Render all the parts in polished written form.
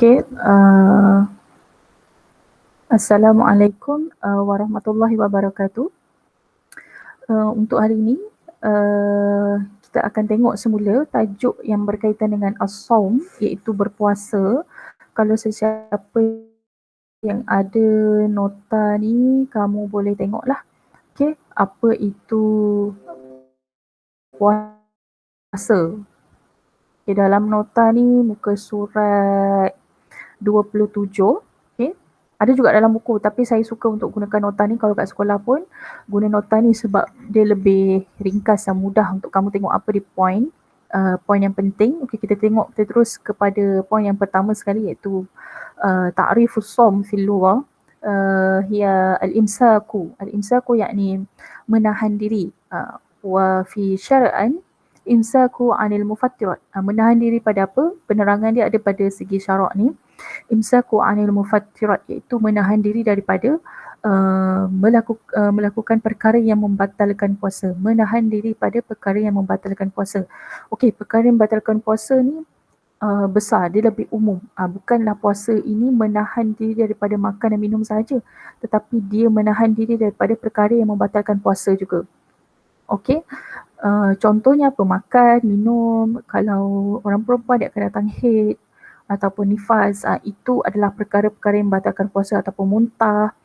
Okay. Assalamualaikum warahmatullahi wabarakatuh. Untuk hari ini, kita akan tengok semula tajuk yang berkaitan dengan as-saum, iaitu berpuasa. Kalau sesiapa yang ada nota ni, kamu boleh tengoklah. Okay, apa itu puasa. Okay, dalam nota ni muka surat 27. Okay. Ada juga dalam buku, tapi saya suka untuk gunakan nota ni. Kalau kat sekolah pun guna nota ni sebab dia lebih ringkas dan mudah untuk kamu tengok apa dia point. Point yang penting. Okay, kita tengok, kita terus kepada point yang pertama sekali, iaitu ta'rifus shaum fil lughah. Hiya al-imsaku. Al-imsaku yakni menahan diri. Wa fi syar'an imsaku anil mufattirat. Menahan diri pada apa? Penerangan dia ada pada segi syarak ni. Imsaku anil mufattirat, iaitu menahan diri daripada melakukan perkara yang membatalkan puasa. Menahan diri pada perkara yang membatalkan puasa. Okey, perkara yang membatalkan puasa ni besar, dia lebih umum. Bukanlah puasa ini menahan diri daripada makan dan minum sahaja, tetapi dia menahan diri daripada perkara yang membatalkan puasa juga. Okey. Contohnya apa? Makan, minum. Kalau orang perempuan dia akan datang haid ataupun nifas, itu adalah perkara-perkara yang membatalkan puasa, ataupun muntah,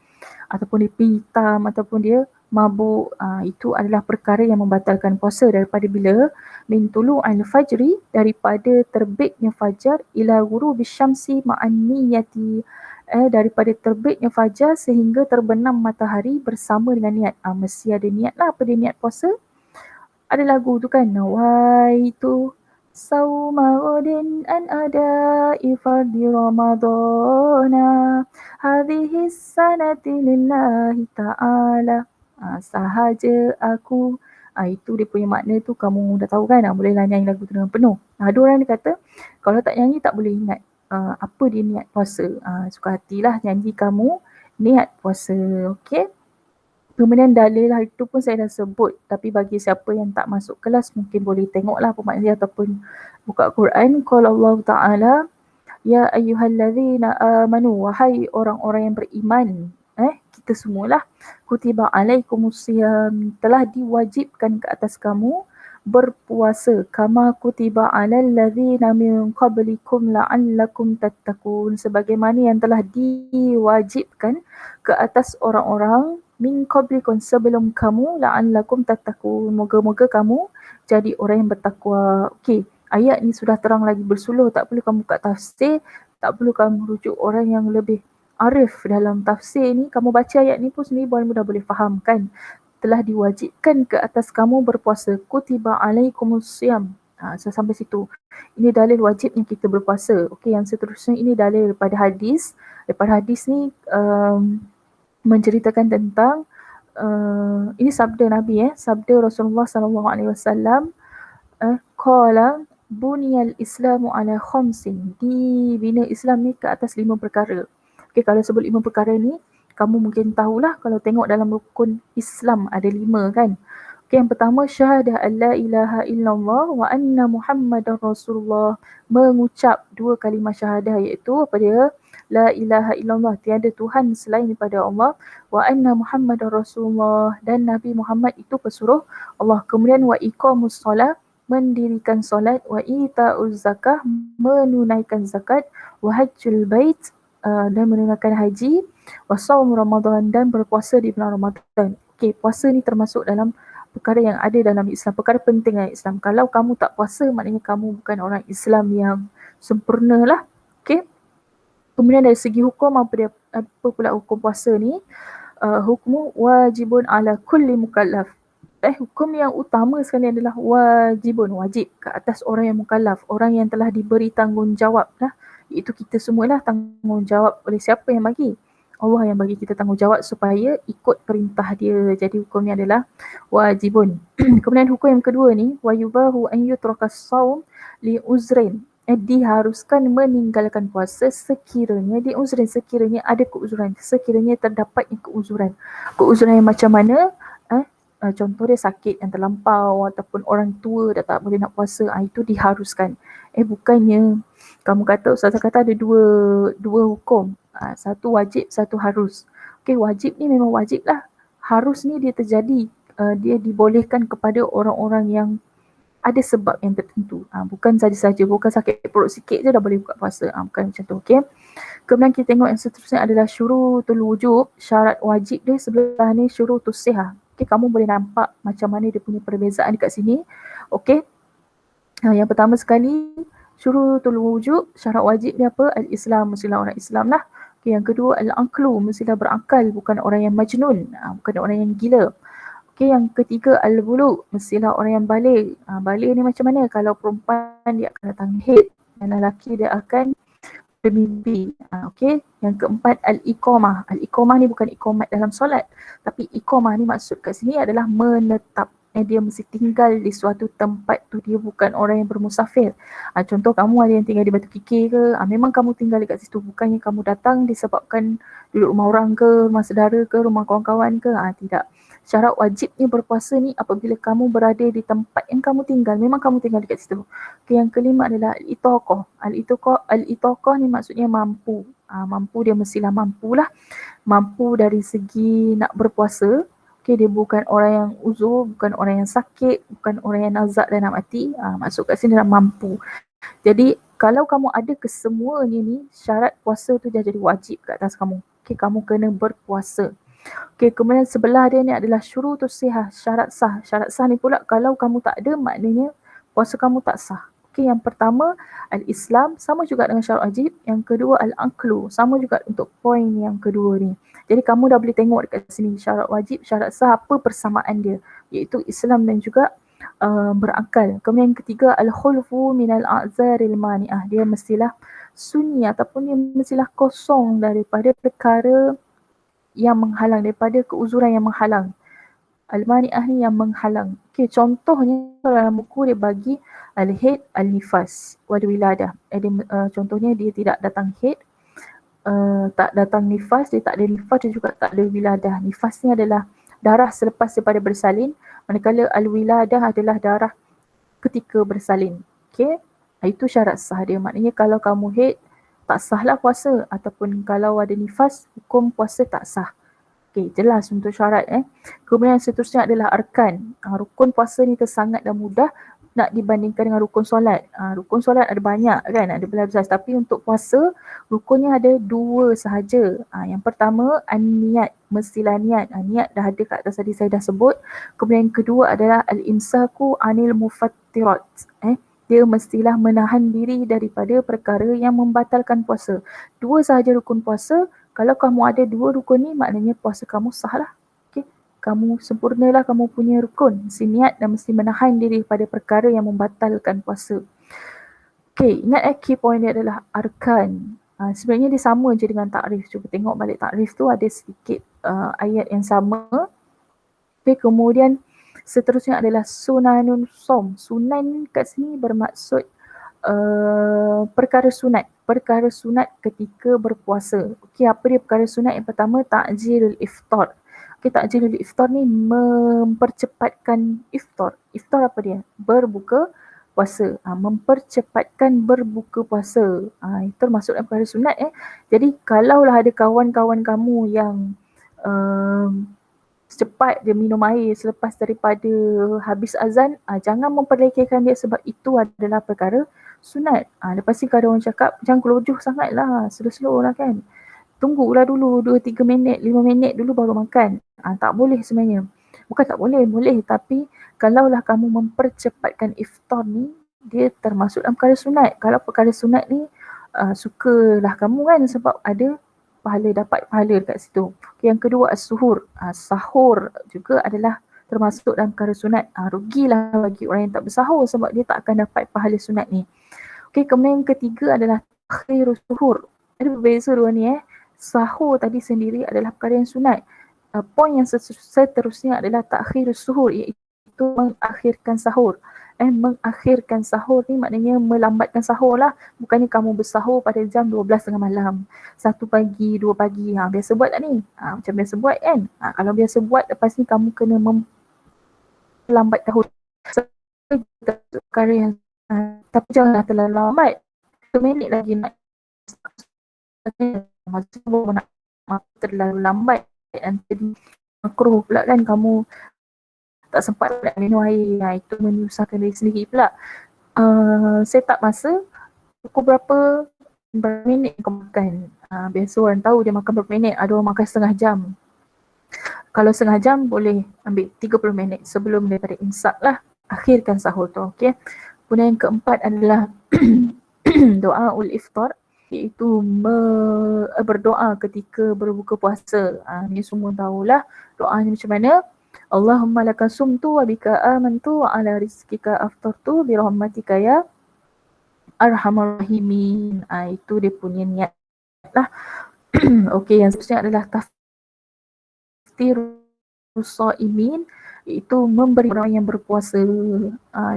ataupun dia pitam, ataupun dia mabuk, itu adalah perkara yang membatalkan puasa. Daripada bila? Min tulu'il fajri, daripada terbitnya fajar, ila ghurubis syamsi ma'an niyati, daripada terbitnya fajar sehingga terbenam matahari bersama dengan niat. Mesti ada niat lah. Apa dia niat puasa? Ada lagu tu kan, nawaitu sauma ghadin an adai fardi ramadana hadhihi sanati lillahi ta'ala, sahaja aku. Itu dia punya makna tu, kamu dah tahu kan. Bolehlah nyanyi lagu tu dengan penuh. Ada orang dia kata kalau tak nyanyi tak boleh ingat apa dia niat puasa. Suka hatilah nyanyi kamu niat puasa. Okey. Kemudian dalil itu pun saya dah sebut, tapi bagi siapa yang tak masuk kelas mungkin boleh tengoklah pemaknaan ataupun buka Quran. Qala Allah Ta'ala, ya ayyuhallazina amanu, wahai orang-orang yang beriman, kita semualah, kutiba alaikumusiyam, telah diwajibkan ke atas kamu berpuasa, kama kutiba alal ladzina min qablikum la'allakum tattaqun, sebagaimana yang telah diwajibkan ke atas orang-orang min qablikum, sebelum kamu, la'allakum tattaqun, moga-moga kamu jadi orang yang bertakwa. Okey, ayat ni sudah terang lagi bersuluh, tak perlu kamu buka tafsir, tak perlu kamu rujuk orang yang lebih arif dalam tafsir ni. Kamu baca ayat ni pun sendiri mudah boleh faham kan. Telah diwajibkan ke atas kamu berpuasa, kutiba alaikumusiyam. Sampai situ. Ini dalil wajibnya kita berpuasa. Okey, yang seterusnya ini dalil daripada hadis. Daripada hadis ni menceritakan tentang ini sabda Nabi, sabda Rasulullah sallallahu alaihi wasallam, qala buniyal islamu ala khamsin, dibina Islam ni ke atas 5 perkara. Okey, kalau sebut 5 perkara ni kamu mungkin tahulah, kalau tengok dalam rukun Islam ada 5 kan. Okey, yang pertama syahadah alla ilaha illallah wa anna muhammadar rasulullah, mengucap 2 kalimah syahadah, iaitu apa dia? La ilaha illallah, tiada Tuhan selain daripada Allah, wa anna muhammadar rasulullah, dan Nabi Muhammad itu pesuruh Allah. Kemudian wa iqamus solat, mendirikan solat, wa ita'uz zakah, menunaikan zakat, wa hajjul bait, dan menunaikan haji, wa shaum Ramadan, dan berpuasa di bulan Ramadan. Okey, puasa ni termasuk dalam perkara yang ada dalam Islam, perkara penting dalam Islam. Kalau kamu tak puasa, maknanya kamu bukan orang Islam yang sempurna lah. Okey. Kemudian dari segi hukum, apa pula hukum puasa ni? Hukmu wajibun ala kulli mukallaf. Hukum yang utama sekali adalah wajibun, wajib ke atas orang yang mukallaf, orang yang telah diberi tanggungjawab lah. Iaitu kita semualah tanggungjawab oleh siapa yang bagi? Allah yang bagi kita tanggungjawab supaya ikut perintah dia. Jadi hukumnya adalah wajibun. Kemudian hukum yang kedua ni, wa yubahu an yutrakas shaum li uzrin, diharuskan meninggalkan puasa sekiranya diuzrin, sekiranya ada keuzuran, sekiranya terdapatnya keuzuran. Keuzuran yang macam mana? contoh dia sakit yang terlampau ataupun orang tua dah tak boleh nak puasa, itu diharuskan. Bukannya kamu kata, ustazah kata ada dua hukum, satu wajib, satu harus. Okey, wajib ni memang wajib lah. Harus ni dia terjadi, dia dibolehkan kepada orang-orang yang ada sebab yang tertentu. Bukan saja-saja, bukan sakit perut sikit je dah boleh buka puasa. Bukan macam tu, okey. Kemudian kita tengok yang seterusnya adalah syurutul wujub, syarat wajib dia sebelah ni syurutus sihah. Okey, kamu boleh nampak macam mana dia punya perbezaan dekat sini. Okey. Yang pertama sekali, syurutul wujub, syarat wajib dia apa? Al-Islam, mestilah orang Islam lah. Okay, yang kedua, al-aqlu, mestilah berakal, bukan orang yang majnun, bukan orang yang gila. Okay, yang ketiga, al-bulugh, mestilah orang yang balik. Balik ni macam mana? Kalau perempuan dia akan datang haid, dan lelaki dia akan bermimpi. Okay, yang keempat, al-iqamah. Al-iqamah ni bukan iqamat dalam solat, tapi iqamah ni maksud kat sini adalah menetap. Dia mesti tinggal di suatu tempat tu, dia bukan orang yang bermusafir. Contoh kamu ada yang tinggal di Batu Kikir ke, memang kamu tinggal dekat situ, bukannya kamu datang disebabkan duduk rumah orang ke, rumah saudara ke, rumah kawan-kawan ke, tidak. Syarat wajibnya berpuasa ni apabila kamu berada di tempat yang kamu tinggal, memang kamu tinggal dekat situ. Okay, yang kelima adalah al-itaqah. Al-itaqah ni maksudnya mampu. Mampu dia mestilah mampulah. Mampu dari segi nak berpuasa. Okay, dia bukan orang yang uzur, bukan orang yang sakit, bukan orang yang nazak dan nak mati. Masuk kat sini dalam mampu. Jadi kalau kamu ada kesemuanya ni, syarat puasa tu dah jadi wajib kat atas kamu. Okay, kamu kena berpuasa. Okay, kemudian sebelah dia ni adalah syurutus sihah, syarat sah. Syarat sah ni pula kalau kamu tak ada, maknanya puasa kamu tak sah. Okay, yang pertama al-Islam, sama juga dengan syarat wajib. Yang kedua al-aqlu, sama juga untuk poin yang kedua ni. Jadi kamu dah boleh tengok dekat sini syarat wajib, syarat sah, apa persamaan dia, iaitu Islam dan juga berakal. Kemudian yang ketiga al-khulfu minal a'zaril mani'ah, dia mestilah sunyi ataupun dia mestilah kosong daripada perkara yang menghalang, daripada keuzuran yang menghalang. Al-mani'ah ni yang menghalang. Okay, contohnya dalam buku dia bagi al-haid, al-nifas, wal-wiladah. Contohnya dia tidak datang haid, tak datang nifas, dia tak ada nifas, dia juga tak ada wiladah. Nifas ni adalah darah selepas daripada bersalin, manakala al-wiladah adalah darah ketika bersalin. Okay, itu syarat sah dia. Maknanya kalau kamu haid, tak sahlah puasa, ataupun kalau ada nifas, hukum puasa tak sah. Okay, jelas untuk syarat. Kemudian seterusnya adalah arkan. Rukun puasa ni sangat dan mudah nak dibandingkan dengan rukun solat. Rukun solat ada banyak kan, ada belas-belas. Tapi untuk puasa, rukunnya ada dua sahaja. Yang pertama, an-niat. Mestilah niat. Niat dah ada kat atas tadi saya dah sebut. Kemudian yang kedua adalah al-imsaku anil mufattirat. Dia mestilah menahan diri daripada perkara yang membatalkan puasa. Dua sahaja rukun puasa. Kalau kamu ada dua rukun ni, maknanya puasa kamu sah lah. Kamu sempurnalah kamu punya rukun. Mesti niat dan mesti menahan diri pada perkara yang membatalkan puasa. Okay, ingat key point dia adalah arkan. Sebenarnya dia sama je dengan takrif. Cuba tengok balik takrif tu, ada sedikit ayat yang sama. Okay, kemudian seterusnya adalah sunanun som. Sunan kat sini bermaksud perkara sunat. Perkara sunat ketika berpuasa. Okay, apa dia perkara sunat? Yang pertama, ta'jilul iftar. Okay, ta'jilul iftar ni mempercepatkan iftar. Iftar apa dia? Berbuka puasa. Mempercepatkan berbuka puasa. Itu termasuk dalam perkara sunat. Jadi kalaulah ada kawan-kawan kamu yang cepat dia minum air selepas daripada habis azan, jangan memperlekehkan dia sebab itu adalah perkara sunat. Lepas ni kalau orang cakap jangan kelojoh sangat lah, slow-slow lah kan. Tunggulah dulu 2-3 minit, 5 minit dulu baru makan. Tak boleh sebenarnya. Bukan tak boleh, boleh. Tapi kalaulah kamu mempercepatkan iftar ni, dia termasuk dalam perkara sunat. Kalau perkara sunat ni, sukalah kamu kan sebab ada pahala, dapat pahala dekat situ. Okay, yang kedua as-suhur. Sahur juga adalah termasuk dalam perkara sunat. Rugilah bagi orang yang tak bersahur sebab dia tak akan dapat pahala sunat ni. Okay, kemudian yang ketiga adalah takhirus suhur. Ada berbeza dua ni. Sahur tadi sendiri adalah perkara yang sunat. Poin yang seterusnya adalah takhirus suhur, iaitu mengakhirkan sahur. Mengakhirkan sahur ni maknanya melambatkan sahur lah. Bukannya kamu bersahur pada jam 12 tengah malam, 1 pagi, 2 pagi. Biasa buat tak ni? Macam biasa buat kan? Kalau biasa buat, lepas ni kamu kena lambat dahulu. Perkara yang tapi janganlah terlalu lambat. 1 minit lagi nak nak terlalu lambat dan jadi makruh pula kan, kamu tak sempat nak minum air. Itu menyusahkan diri sendiri pula. Set up masa, pukul berapa minit kau makan. Biasa orang tahu dia makan berapa minit, ada orang makan setengah jam. Kalau setengah jam boleh ambil 30 minit sebelum daripada imsak lah. Akhirkan sahur tu, okey. Kemudian yang keempat adalah doa ul iftar, iaitu berdoa ketika berbuka puasa. Ni semua tahulah doanya macam mana. Allahumma laka sumtu wa bika amantu wa ala rizkika aftartu bi rahmatika ya arhamar rahimin. Itu dia punya niat lah. Okey, yang seterusnya adalah taftirus shaimin, iaitu memberi orang yang berpuasa.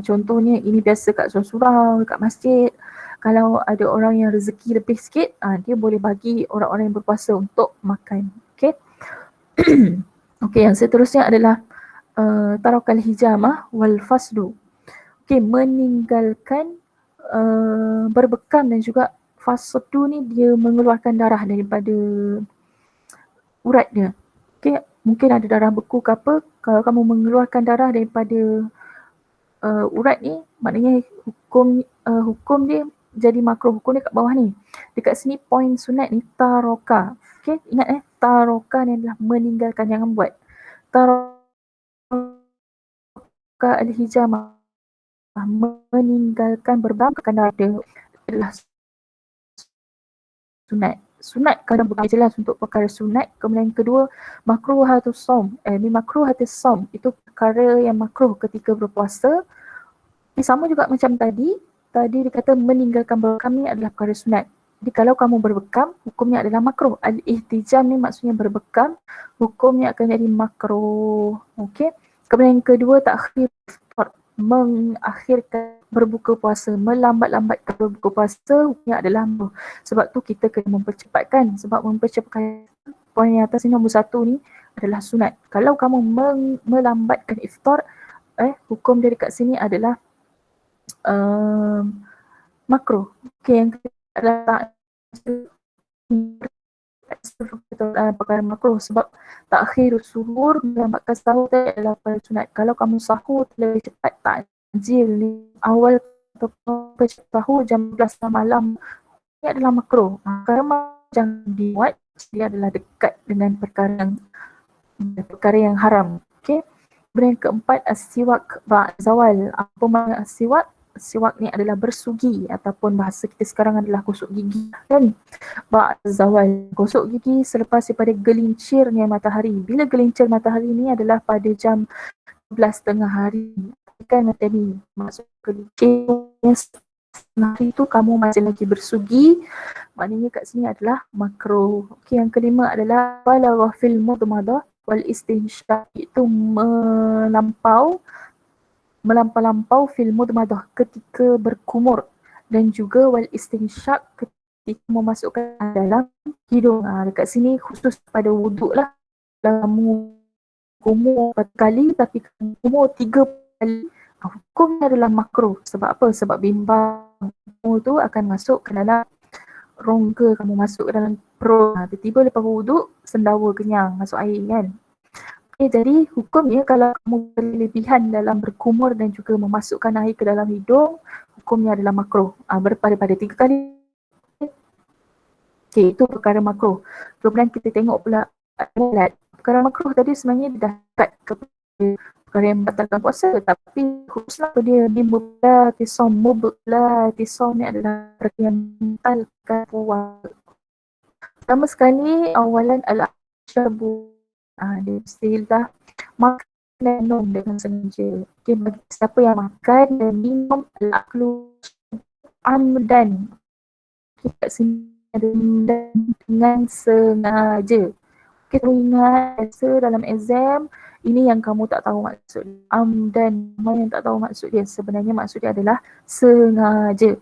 Contohnya ini biasa kat surau-surau, kat masjid. Kalau ada orang yang rezeki lebih sikit, dia boleh bagi orang-orang yang berpuasa untuk makan. Okey. Okey, yang seterusnya adalah tarakal hijamah wal fasdu. Okey, meninggalkan berbekam dan juga fasdu ni dia mengeluarkan darah daripada urat dia. Okey, mungkin ada darah beku ke apa. Kalau kamu mengeluarkan darah daripada urat ni, maknanya hukum dia jadi makruh. Hukum dia kat bawah ni. Dekat sini poin sunat ni taroka. Okey, ingat taroka ni adalah meninggalkan, jangan buat. Taroka al-hijamah, meninggalkan berbangkakan darah dia adalah sunat. Sunat kadang bukan jelas untuk perkara sunat. Kemudian kedua, makruhatus saum. Makruhatus saum itu perkara yang makruh ketika berpuasa. Sama juga macam tadi dia kata meninggalkan berbekam ni adalah perkara sunat. Jadi kalau kamu berbekam, hukumnya adalah makruh. Al-ihtijam ni maksudnya berbekam, hukumnya akan jadi makruh. Okey. Kemudian yang kedua, takhir iftar, mengakhirkan berbuka puasa, melambat-lambatkan berbuka puasa, hukumnya adalah makruh. Sebab tu kita kena mempercepatkan. Sebab mempercepatkan poin yang atas ni, nombor 1 ni adalah sunat. Kalau kamu melambatkan iftar, hukum dia dekat sini adalah makruh. Okey, yang ketiga adalah perkara makruh sebab takhir suhur, melambatkan sahur adalah perkara sunat. Kalau kamu sahur lebih cepat, takjil ni awal ataupun sahur jam 12 malam, ini adalah makruh. Kerana jangan dibuat, dia adalah dekat dengan perkara yang haram. Okey. Kemudian keempat, as-siwak ba'd zawal. Apa makna as-siwak? Siwak ni adalah bersugi ataupun bahasa kita sekarang adalah gosok gigi kan. Ba'd zawal, gosok gigi selepas daripada gelincirnya matahari. Bila gelincir matahari ni adalah pada jam 12 tengah hari. Kan macam ni, maksud gelincirnya setengah hari tu kamu masih lagi bersugi, maknanya kat sini adalah makruh. Okey, yang kelima adalah balagha fil mudmadah wal istinsyaq, itu melampau fil mudmadah ketika berkumur dan juga wal istinsyaq ketika memasukkan dalam hidung. Dekat sini khusus pada wuduk lah. Kamu kumur 4 kali tapi kumur 3 kali, hukumnya adalah makruh. Sebab apa? Sebab bimbang tu akan masuk ke dalam rongga, kamu masuk ke dalam perut. Tiba-tiba lepas wuduk sendawa kenyang masuk air kan. Jadi hukumnya kalau kamu berlebihan dalam berkumur dan juga memasukkan air ke dalam hidung, hukumnya adalah makruh. Pada 3 kali. Okey, itu perkara makruh. Kemudian kita tengok pula perkara makruh tadi sebenarnya dah dekat kepada perkara yang membatalkan puasa, tapi khususlah dia mublatisam ni adalah perkara yang membatalkan puasa. Pertama sekali, awalan al-asyabu. Dia istilah makan dan minum dengan sengaja. Okay, bagi siapa yang makan dan minum al-aklu amdan. Okay, kat sini ada dengan sengaja. Okay, ingat biasa dalam exam, ini yang kamu tak tahu maksud dia. Amdan, yang tak tahu maksud dia. Sebenarnya maksud dia adalah sengaja.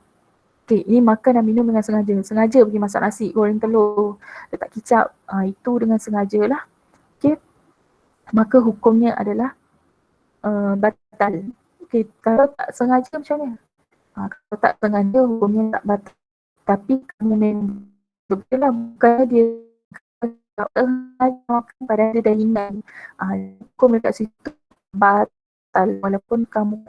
Okay, ini makan dan minum dengan sengaja. Sengaja pergi masak nasi, goreng telur, letak kicap. Itu dengan sengaja lah. Okay. Maka hukumnya adalah batal. Okey, kalau tak sengaja macam mana? Kalau tak sengaja hukumnya tak batal. Tapi kamu memang betul lah, bukan dia tak sengaja makan padahal dia dah ingat. Hukum dekat situ batal walaupun kamu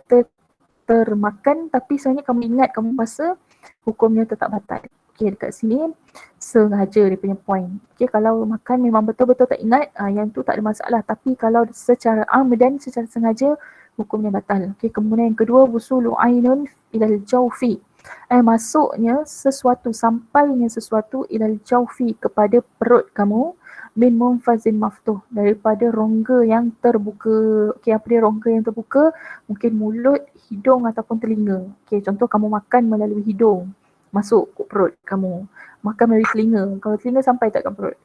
termakan tapi sebenarnya kamu ingat kamu puasa, hukumnya tetap batal. Okey, dekat sini sengaja dia punya point. Okey, kalau makan memang betul-betul tak ingat, yang tu tak ada masalah. Tapi kalau secara amdan, secara sengaja, hukumnya batal. Okey, kemudian yang kedua, wusulu ainun ilal jawfi. Masuknya sesuatu, sampainya sesuatu ilal jawfi kepada perut kamu min munfazin maftuh, daripada rongga yang terbuka. Okey, apa dia rongga yang terbuka? Mungkin mulut, hidung ataupun telinga. Okey, contoh kamu makan melalui hidung, masuk ke perut kamu. Makan melalui telinga. Kalau telinga sampai tak ke perut?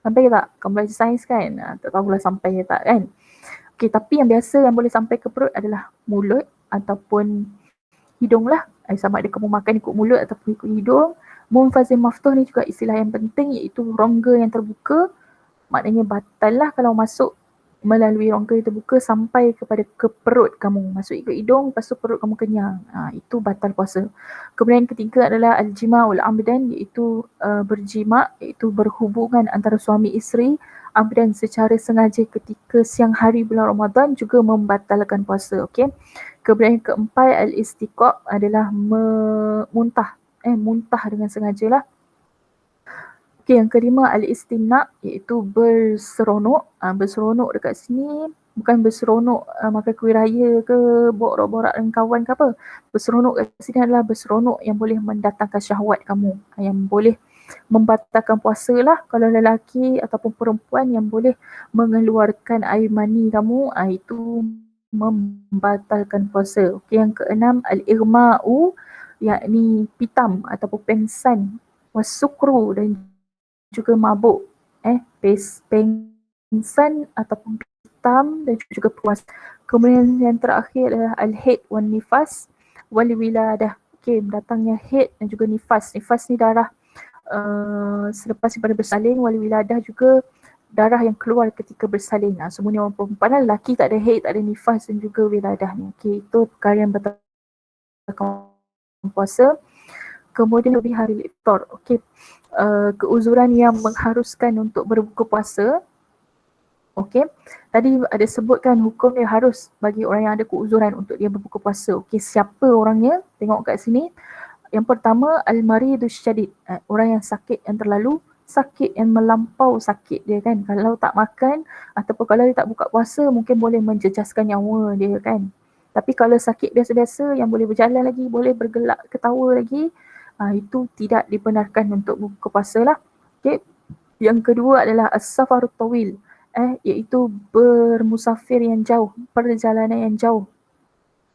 Sampai ke tak? Kamu belajar sains kan? Tak tahulah sampai ke tak kan? Okey, tapi yang biasa yang boleh sampai ke perut adalah mulut ataupun hidung lah. Sama ada kamu makan ikut mulut ataupun ikut hidung. Munfazin maftuh ni juga istilah yang penting, iaitu rongga yang terbuka. Maknanya batal lah kalau masuk melalui rongga yang terbuka sampai kepada ke perut kamu. Masuk ke hidung, lepas tu perut kamu kenyang. Itu batal puasa. Kemudian yang ketiga adalah al-jima'ul amdan, iaitu berjima', iaitu berhubungan antara suami isteri amdan secara sengaja ketika siang hari bulan Ramadan juga membatalkan puasa. Okey. Kemudian yang keempat, al-istiqa' adalah muntah. Muntah dengan sengaja lah. Okey, yang kelima al-istimna', iaitu berseronok. Berseronok dekat sini bukan berseronok makan kuih raya ke borak-borak dengan kawan ke apa. Berseronok kat sini adalah berseronok yang boleh mendatangkan syahwat kamu, yang boleh membatalkan puasa lah. Kalau lelaki ataupun perempuan yang boleh mengeluarkan air mani kamu, itu membatalkan puasa. Okey, yang keenam al-irma'u, yakni pitam ataupun pengsan, wasukru dan juga mabuk. Pengsan ataupun pitam dan juga puas. Kemudian yang terakhir adalah al-haid wan nifas wal wiladah. Okey, datangnya haid dan juga nifas. Nifas ni darah selepas daripada bersalin, wal wiladah juga darah yang keluar ketika bersalin. Semuanya orang perempuan lah, lelaki tak ada haid, tak ada nifas dan juga wiladah ni. Okey, itu perkara yang batalkan puasa. Kemudian lebih hari iftar. Okey, keuzuran yang mengharuskan untuk berbuka puasa. Okey, tadi ada sebutkan hukum dia harus bagi orang yang ada keuzuran untuk dia berbuka puasa. Okey, siapa orangnya? Tengok kat sini. Yang pertama, al-maridus syadid, orang yang sakit, yang terlalu sakit, yang melampau sakit dia kan. Kalau tak makan ataupun kalau dia tak buka puasa, mungkin boleh menjejaskan nyawa dia kan. Tapi kalau sakit biasa-biasa yang boleh berjalan lagi, boleh bergelak, ketawa lagi, itu tidak dibenarkan untuk buka puasa lah. Okay. Yang kedua adalah as-safarut tawil, iaitu bermusafir yang jauh, perjalanan yang jauh.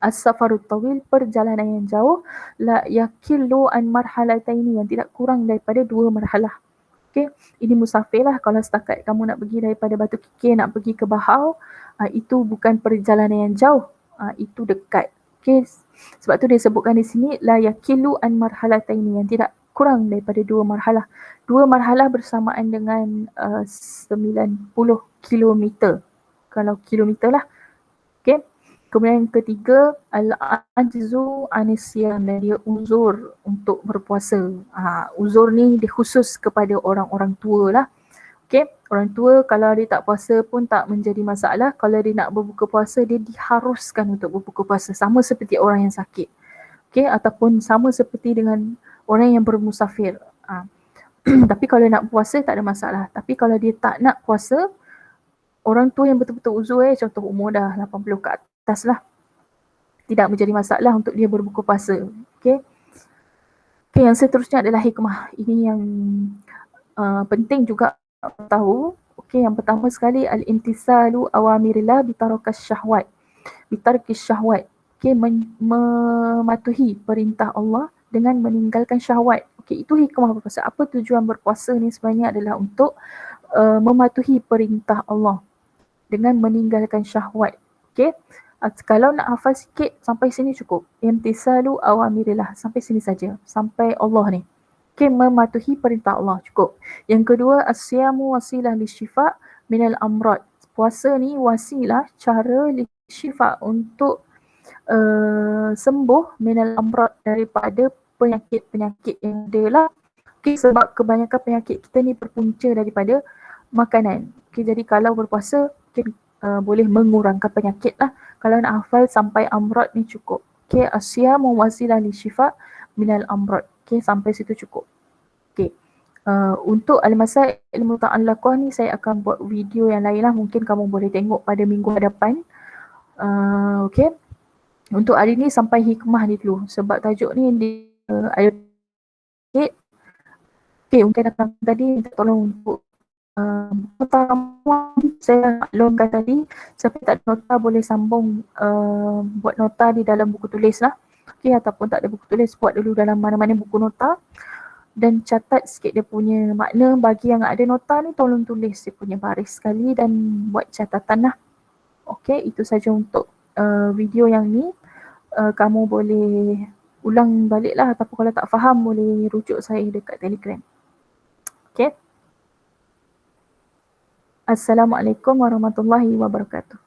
As-safarut tawil, perjalanan yang jauh, la yakillu an marhalataini, yang tidak kurang daripada 2 marhalah. Okey, ini musafir lah. Kalau setakat kamu nak pergi daripada Batu Kikir nak pergi ke Bahau, itu bukan perjalanan yang jauh, itu dekat. Okey, sebab tu dia sebutkan di sini la yakillu an marhalataini, yang tidak kurang daripada 2 marhalah. 2 marhalah bersamaan dengan 90 kilometer. Kalau kilometer lah. Okey. Kemudian yang ketiga, al-ajzu anisiyam, dan dia uzur untuk berpuasa. Uzur ni dia khusus kepada orang-orang tua lah. Okay, orang tua kalau dia tak puasa pun tak menjadi masalah. Kalau dia nak berbuka puasa, dia diharuskan untuk berbuka puasa. Sama seperti orang yang sakit. Okay, ataupun sama seperti dengan orang yang bermusafir. Tapi kalau nak puasa tak ada masalah. Tapi kalau dia tak nak puasa, orang tua yang betul-betul uzur, contoh umur dah 80 ke atas lah, tidak menjadi masalah untuk dia berbuka puasa. Okay. Okay, yang seterusnya adalah hikmah. Ini yang penting juga tahu. Okay, yang pertama sekali al-intisalu awamirillah bitarakas syahwat. Bitarkis syahwat. Okay, mematuhi perintah Allah dengan meninggalkan syahwat. Okay, itu hikmah berpuasa. Apa tujuan berpuasa ni sebenarnya adalah untuk mematuhi perintah Allah dengan meninggalkan syahwat. Okay, kalau nak hafal sikit sampai sini cukup. Imtisalu awamirillah, sampai sini saja, sampai Allah ni. Okay, mematuhi perintah Allah cukup. Yang kedua, as-siyamu wasilah lisyifa minal amrad. puasa ni wasilah cara syifa untuk sembuh minal amrad daripada penyakit-penyakit yang ada lah. Okay, sebab kebanyakan penyakit kita ni berpunca daripada makanan. Okay, jadi kalau berpuasa mungkin boleh mengurangkan penyakit lah. Kalau nak hafal sampai amrad ni cukup. Okay, asyamu wasilah li syifa minal amrad. Okay, sampai situ cukup. Okay. Untuk al-masail ilmu ta'allaqah ni saya akan buat video yang lain lah. Mungkin kamu boleh tengok pada minggu hadapan. Okay. Untuk hari ni sampai hikmah ni dulu. Sebab tajuk ni ada okay, mungkin datang tadi minta tolong untuk nota saya maklumkan tadi. Siapa tak ada nota boleh sambung buat nota di dalam buku tulis lah. Okay, ataupun tak ada buku tulis, buat dulu dalam mana-mana buku nota. Dan catat sikit dia punya makna. Bagi yang ada nota ni tolong tulis dia punya baris sekali dan buat catatan lah. Okay, itu saja untuk video yang ni. Kamu boleh ulang balik lah, ataupun kalau tak faham boleh rujuk saya dekat Telegram. Okay. Assalamualaikum warahmatullahi wabarakatuh.